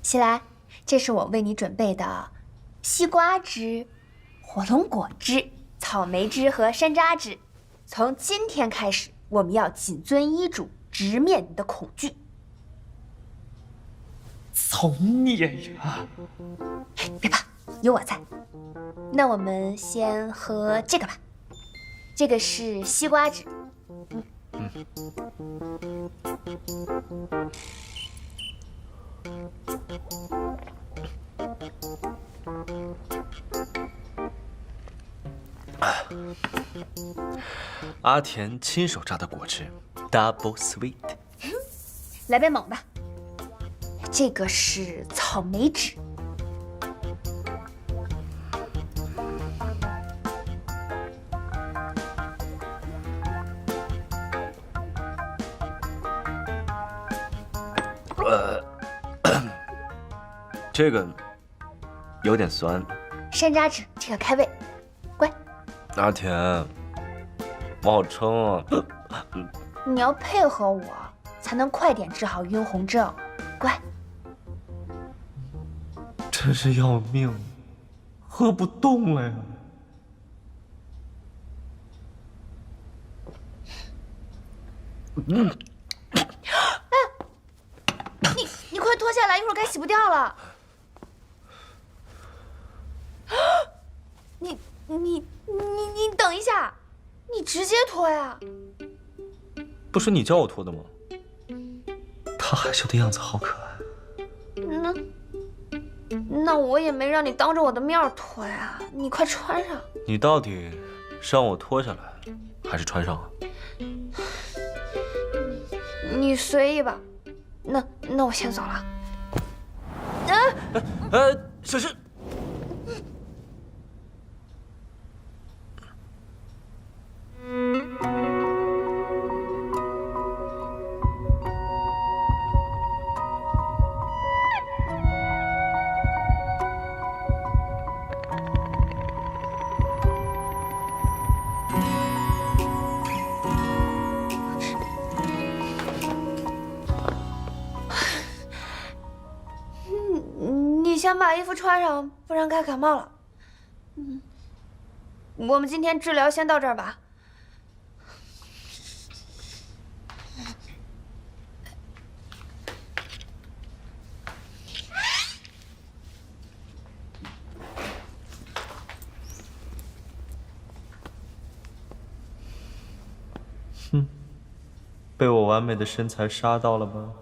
西来，这是我为你准备的西瓜汁、火龙果汁、草莓汁和山楂汁。从今天开始，我们要谨遵医嘱，直面你的恐惧。造孽呀！别怕，有我在。那我们先喝这个吧，这个是西瓜汁。阿田亲手榨的果汁 ，double sweet。来杯猛的，这个是草莓汁。这个有点酸。山楂汁，这个开胃，乖。阿田，我好撑啊！你要配合我，才能快点治好晕红症，乖。真是要命，喝不动了呀！你快脱下来，一会儿该洗不掉了。你等一下，你直接脱呀！不是你叫我脱的吗？他害羞的样子好可爱。那我也没让你当着我的面脱呀，你快穿上。你到底是让我脱下来，还是穿上啊？你随意吧。那我先走了。小心！你先把衣服穿上，不然该感冒了。我们今天治疗先到这儿吧。被我完美的身材杀到了吗？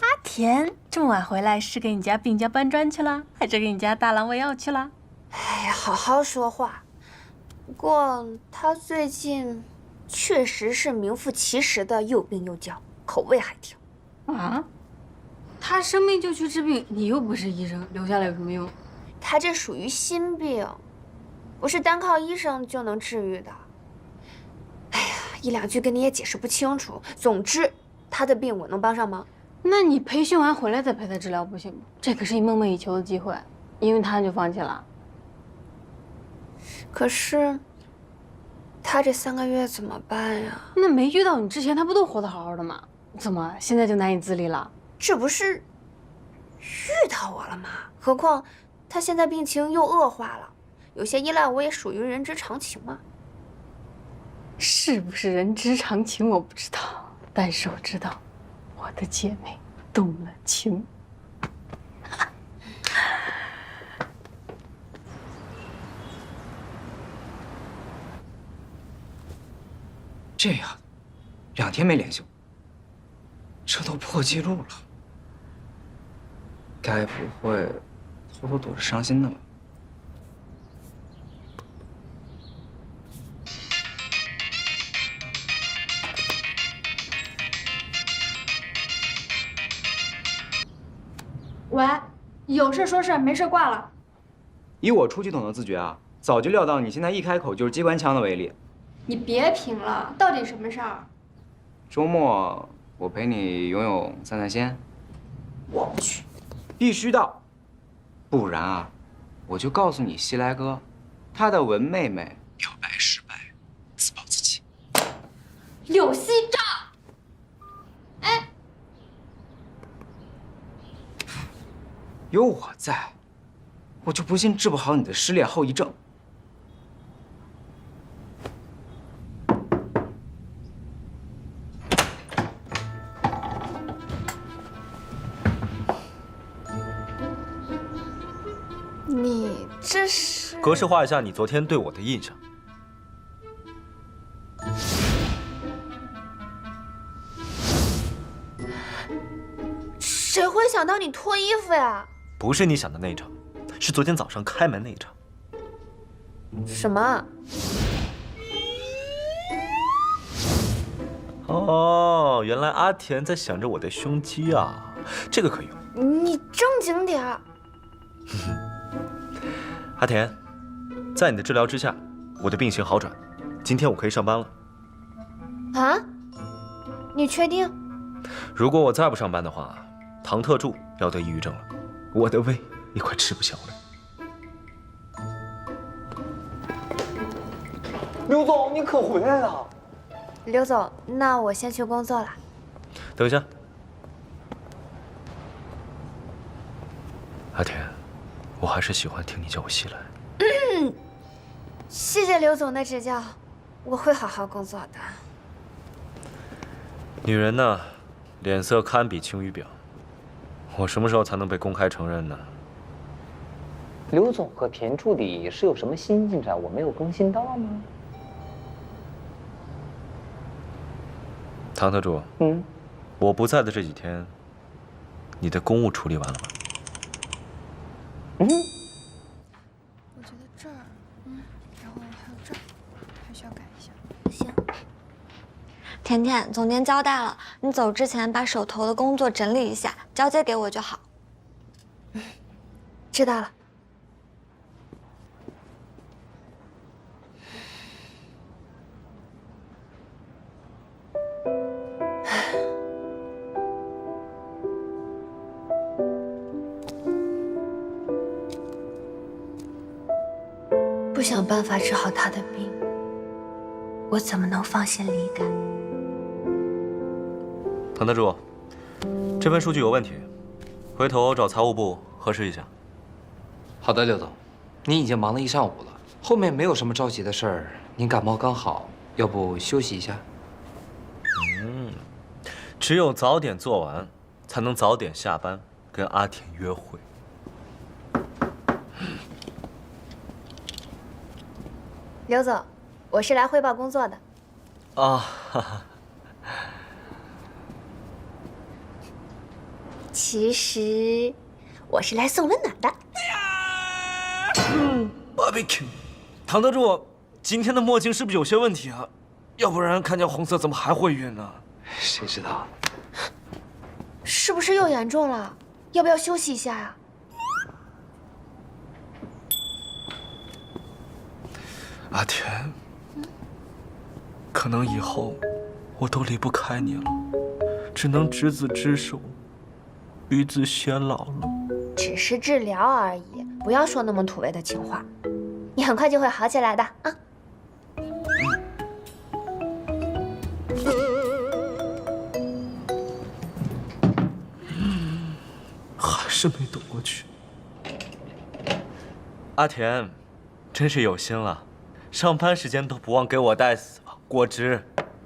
阿田这么晚回来，是给你家病家搬砖去了，还是给你家大郎喂药去了？哎呀，好好说话。不过他最近确实是名副其实的又病又娇，口味还挺。啊？他生病就去治病，你又不是医生，留下来有什么用？他这属于心病，不是单靠医生就能治愈的。哎呀，一两句跟你也解释不清楚。总之，他的病我能帮上忙。那你培训完回来再陪他治疗不行吗？这可是你梦寐以求的机会，因为他就放弃了。可是，他这3个月怎么办呀？那没遇到你之前，他不都活得好好的吗？怎么现在就难以自理了？这不是遇到我了吗？何况他现在病情又恶化了，有些依赖我也属于人之常情嘛。是不是人之常情我不知道，但是我知道，我的姐妹动了情。这样，2天没联系我，这都破纪录了。该不会偷偷躲着伤心的吧？喂，有事说事，没事挂了。以我出气筒的自觉啊，早就料到你现在一开口就是机关枪的威力。你别贫了，到底什么事儿？周末我陪你游泳、散散心。我不去，必须到，不然啊，我就告诉你西来哥，他的文妹妹表白失败，自暴自弃。柳溪照。有我在，我就不信治不好你的失恋后遗症。你这是格式化一下你昨天对我的印象。谁会想到你脱衣服呀？不是你想的那一场，是昨天早上开门那一场。什么？哦，原来阿田在想着我的胸肌啊，这个可以用。你正经点儿。阿田，在你的治疗之下，我的病情好转，今天我可以上班了。啊？你确定？如果我再不上班的话，唐特助要得抑郁症了，我的胃也快吃不消了。刘总，你可回来了！刘总，那我先去工作了。等一下，阿田，我还是喜欢听你叫我西来。谢谢刘总的指教，我会好好工作的。女人呢，脸色堪比晴雨表。我什么时候才能被公开承认呢？刘总和田助理是有什么新进展我没有更新到吗？唐特助，我不在的这几天，你的公务处理完了吗？我觉得这儿，然后还有这儿，还需要改一下。行。甜甜，总监交代了，你走之前把手头的工作整理一下，交接给我就好。知道了。不想办法治好他的病，我怎么能放心离开？唐特助，这份数据有问题，回头找财务部核实一下。好的，刘总，您已经忙了一上午了，后面没有什么着急的事儿。您感冒刚好，要不休息一下？只有早点做完，才能早点下班，跟阿田约会。刘总，我是来汇报工作的。啊，哈哈。其实我是来送温暖的。Barbecue， 唐特助，今天的墨镜是不是有些问题啊？要不然看见红色怎么还会晕呢？谁知道？是不是又严重了？要不要休息一下呀？阿田，可能以后我都离不开你了，只能执子之手，与子偕老了。只是治疗而已，不要说那么土味的情话。你很快就会好起来的啊！还是没躲过去。阿田，真是有心了，上班时间都不忘给我带果汁。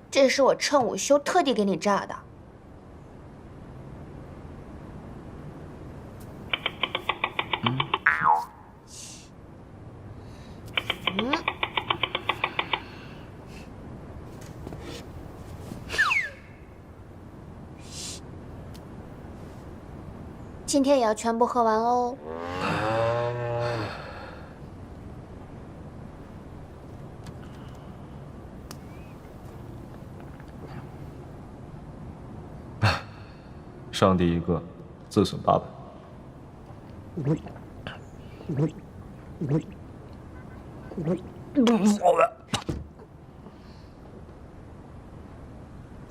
这是我趁午休特地给你榨的。今天也要全部喝完哦。上帝一个，自损800。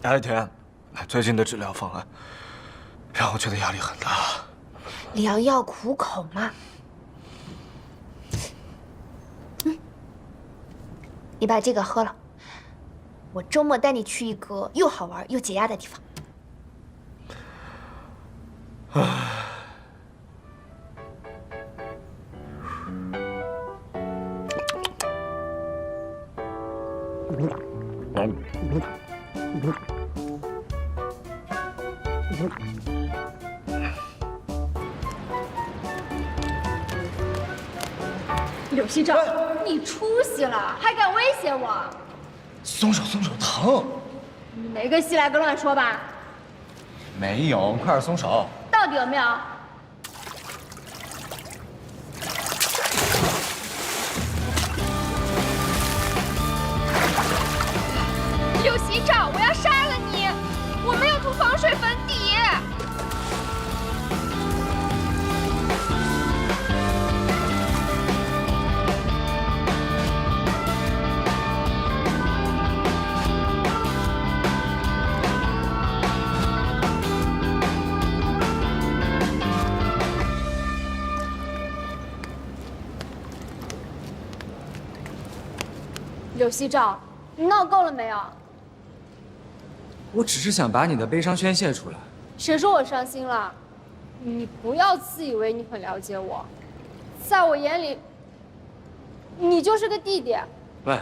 阿田，最近的治疗方案让我觉得压力很大。良药苦口嘛。你把这个喝了，我周末带你去一个又好玩又解压的地方。柳熙照，你出息了，还敢威胁我？松手，松手，疼！你没跟西来哥乱说吧？没有，快点松手！到底有没有？柳熙照，我要杀了你！我没有涂防水粉底。柳熙照，你闹够了没有？我只是想把你的悲伤宣泄出来。谁说我伤心了？你不要自以为你很了解我，在我眼里，你就是个弟弟。喂，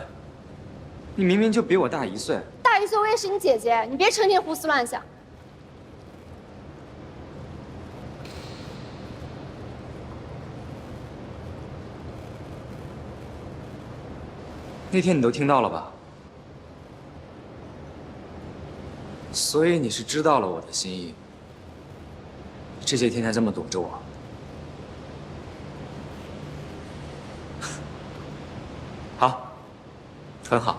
你明明就比我大1岁。大1岁我也是你姐姐，你别成天胡思乱想。那天你都听到了吧？所以你是知道了我的心意，这些天才这么躲着我。好，很好，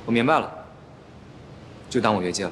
我明白了，就当我越界了。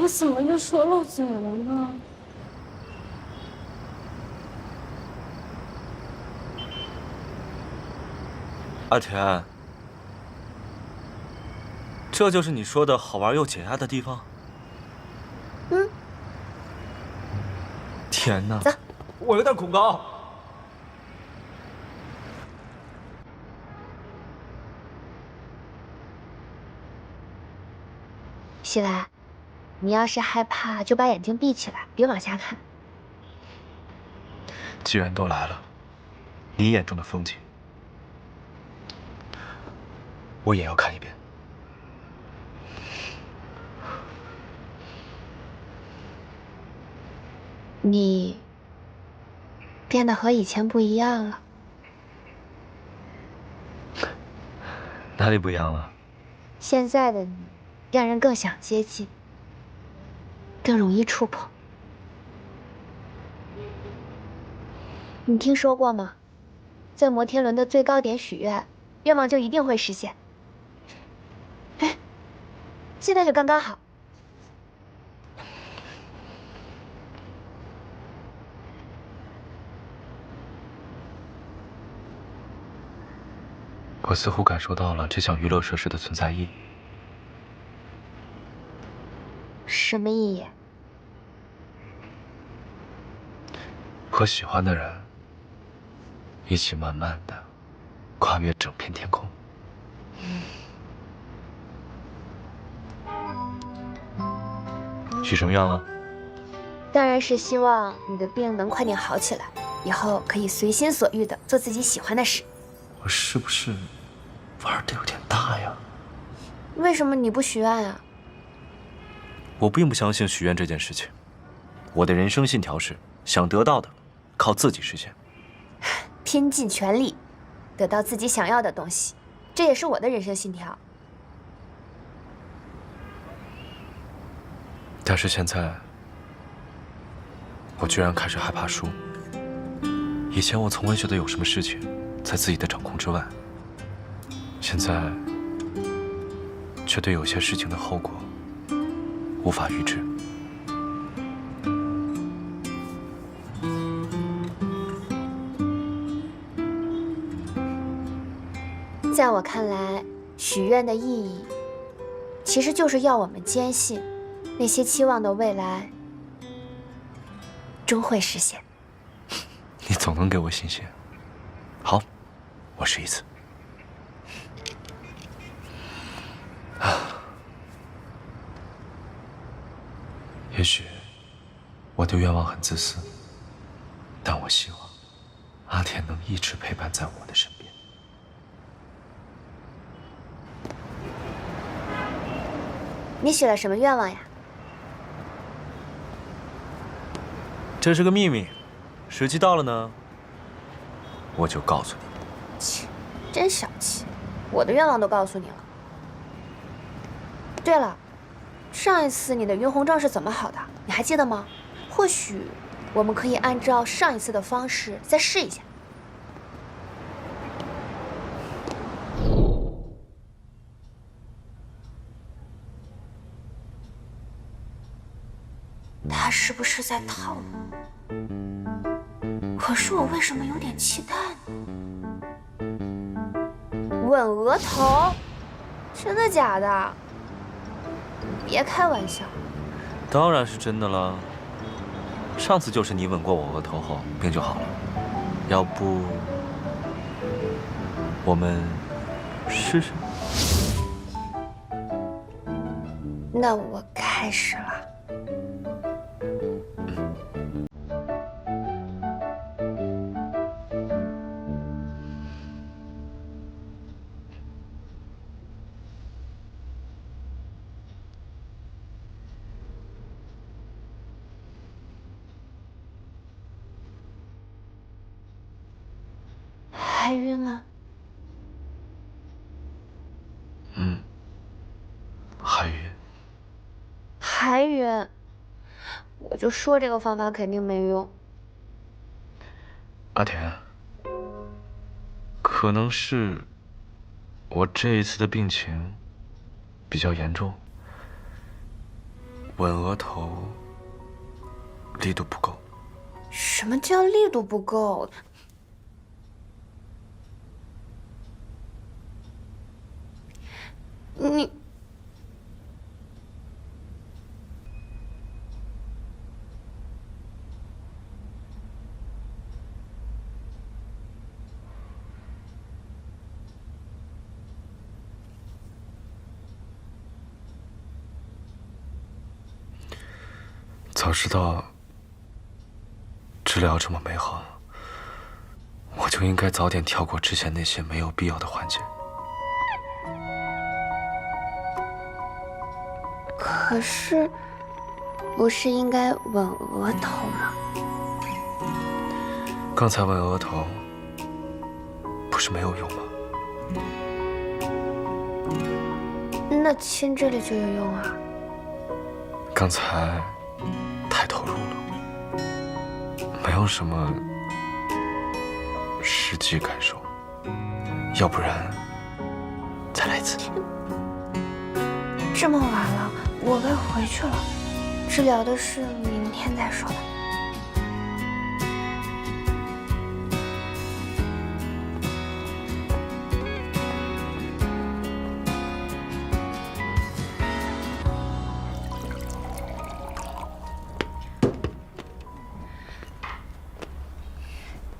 我怎么就说漏嘴了呢？阿田，这就是你说的好玩又解压的地方？嗯。天哪！走，我有点恐高。西来，你要是害怕，就把眼睛闭起来，别往下看。既然都来了，你眼中的风景，我也要看一遍。你变得和以前不一样了。哪里不一样了？现在的你，让人更想接近，更容易触碰。你听说过吗？在摩天轮的最高点许愿，愿望就一定会实现。哎，现在就刚刚好。我似乎感受到了这项娱乐设施的存在意义。什么意义？和喜欢的人一起慢慢的跨越整片天空。许什么愿了？当然是希望你的病能快点好起来，以后可以随心所欲的做自己喜欢的事。我是不是玩的有点大呀？为什么你不许愿啊？我并不相信许愿这件事情。我的人生信条是：想得到的，靠自己实现。拼尽全力，得到自己想要的东西，这也是我的人生信条。但是现在，我居然开始害怕输。以前我从未觉得有什么事情在自己的掌控之外，现在却对有些事情的后果无法预知。在我看来，许愿的意义，其实就是要我们坚信，那些期望的未来终会实现。你总能给我信心。好，我试一次。也许我的愿望很自私，但我希望阿田能一直陪伴在我的身边。你许了什么愿望呀？这是个秘密，时机到了呢，我就告诉你。切，真小气，我的愿望都告诉你了。对了，上一次你的晕红症是怎么好的？你还记得吗？或许我们可以按照上一次的方式再试一下。他是不是在套路？可是我为什么有点期待呢？吻额头？真的假的？别开玩笑。当然是真的了。上次就是你吻过我额头后，病就好了。要不，我们试试？那我开始了。还晕吗？还晕。还晕？我就说这个方法肯定没用。阿田，可能是我这一次的病情比较严重，吻额头力度不够。什么叫力度不够？你早知道治疗这么美好，我就应该早点跳过之前那些没有必要的环节。可是，不是应该吻额头吗？刚才吻额头不是没有用吗？那亲这里就有用啊。刚才太投入了，没有什么实际感受。要不然再来一次。这么晚了，我该回去了。治疗的事明天再说吧。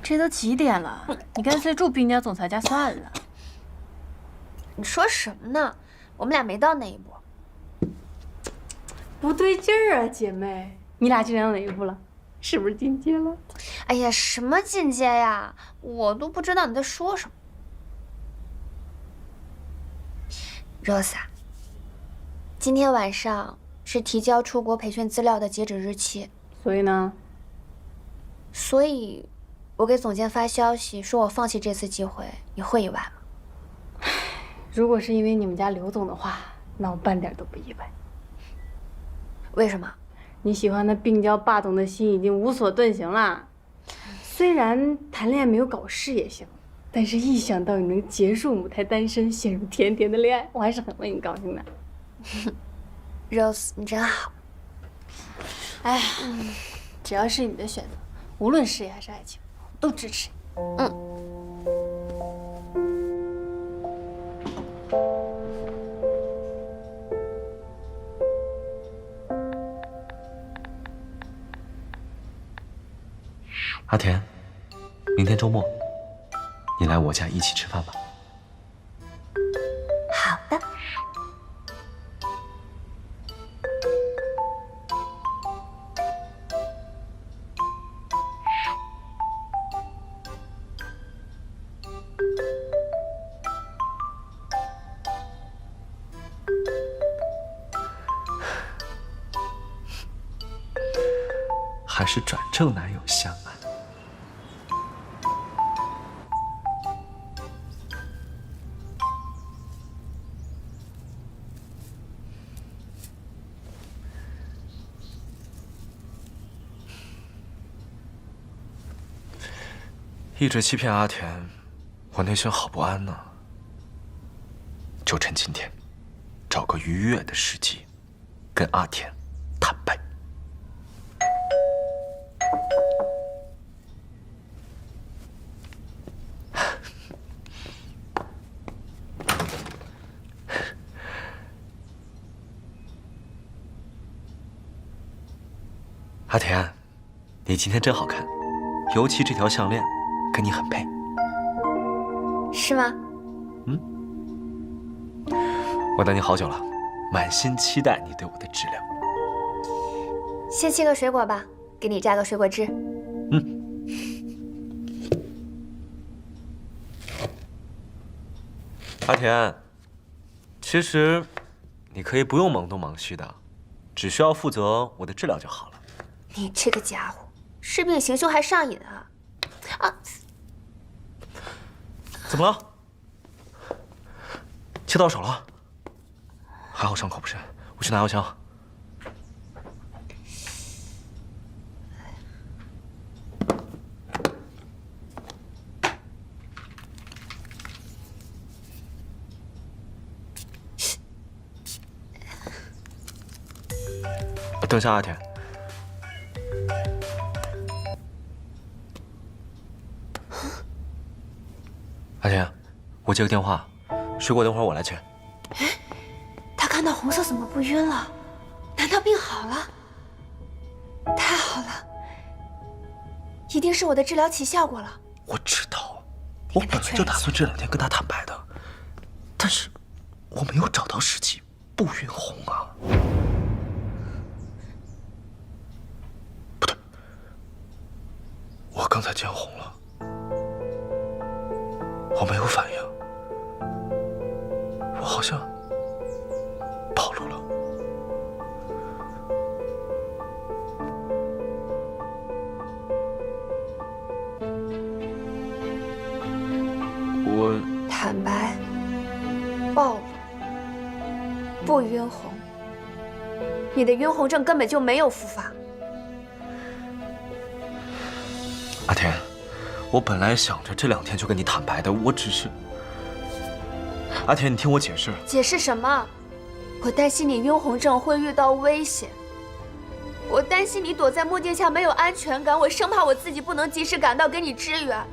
这都几点了？你干脆住滨江总裁家算了。你说什么呢？我们俩没到那一步。不对劲儿啊，姐妹，你俩进展到哪一步了？是不是进阶了？哎呀，什么进阶呀？我都不知道你在说什么。Rosa， 今天晚上是提交出国培训资料的截止日期。所以呢？所以，我给总监发消息说我放弃这次机会，你会意外吗？如果是因为你们家刘总的话，那我半点都不意外。为什么？你喜欢的病娇霸总的心已经无所遁形了。虽然谈恋爱没有搞事业性，但是一想到你能结束母胎单身，陷入甜甜的恋爱，我还是很为你高兴的。Rose， 你真好。哎呀，只要是你的选择，无论事业还是爱情，我都支持你。阿田，明天周末，你来我家一起吃饭吧。好的。还是转正男友香啊！一直欺骗阿田，我内心好不安呢。就趁今天，找个愉悦的时机，跟阿田坦白。阿田，你今天真好看，尤其这条项链，跟你很配。是吗？我等你好久了，满心期待你对我的质量。先切个水果吧，给你榨个水果汁。阿田，其实你可以不用忙东忙西的，只需要负责我的治疗就好了。你这个家伙，视病行凶还上瘾啊！啊！怎么了？切到手了？还好伤口不深，我去拿药箱。等一下，阿田。阿田，我接个电话，水果等会儿我来切。他看到红色怎么不晕了？难道病好了？太好了，一定是我的治疗起效果了。我知道，我本来就打算这2天跟他坦白的，但是我没有找到时机，不晕红啊。不对，我刚才见红了，我没有反应，我好像暴露了。我坦白，暴露，不晕红。你的晕红症根本就没有复发。阿田，我本来想着这2天就跟你坦白的，我只是……阿田，你听我解释。解释什么？我担心你晕红症会遇到危险，我担心你躲在墨镜下没有安全感，我生怕我自己不能及时赶到给你支援，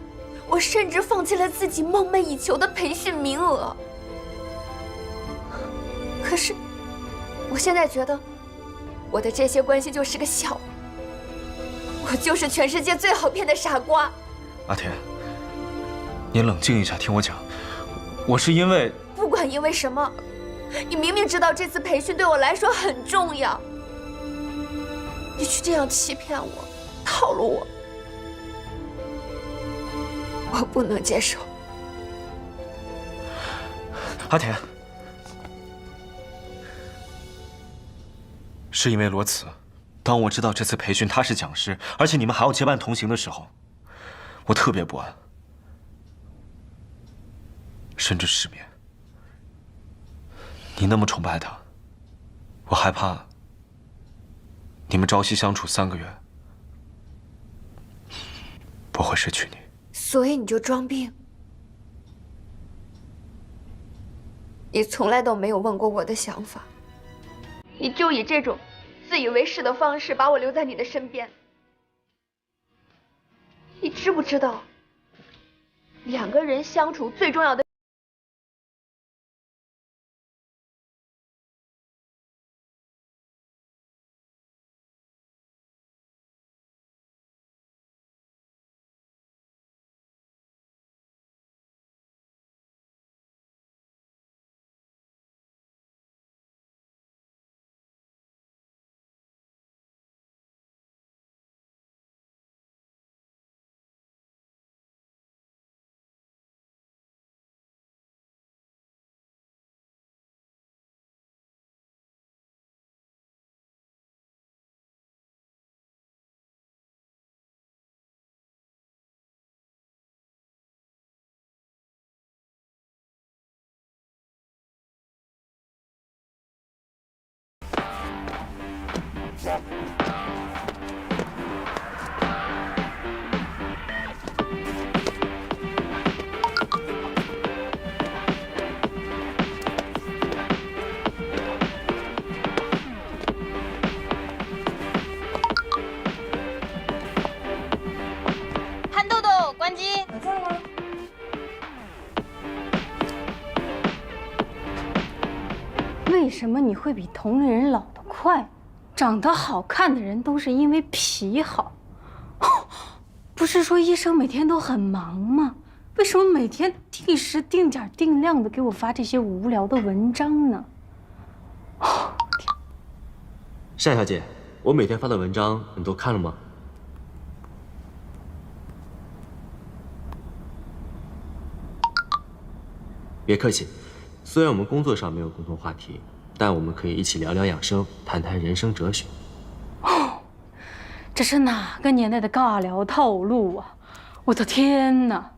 我甚至放弃了自己梦寐以求的培训名额。可是，我现在觉得，我的这些关心就是个笑话，我就是全世界最好骗的傻瓜。阿田，你冷静一下，听我讲。我是因为……不管因为什么，你明明知道这次培训对我来说很重要，你却这样欺骗我，套路我，我不能接受。阿田，是因为罗慈。当我知道这次培训他是讲师，而且你们还要结伴同行的时候，我特别不安，甚至失眠。你那么崇拜他，我害怕你们朝夕相处3个月，我会失去你。所以你就装病？你从来都没有问过我的想法，你就以这种自以为是的方式把我留在你的身边。你知不知道，2个人相处最重要的憨豆豆，关机。为什么你会比同龄人老得快？长得好看的人都是因为皮好。不是说医生每天都很忙吗？为什么每天定时定点定量的给我发这些无聊的文章呢？单小姐，我每天发的文章你都看了吗？别客气，虽然我们工作上没有共同话题，但我们可以一起聊聊养生，谈谈人生哲学。这是哪个年代的尬聊套路啊！我的天哪！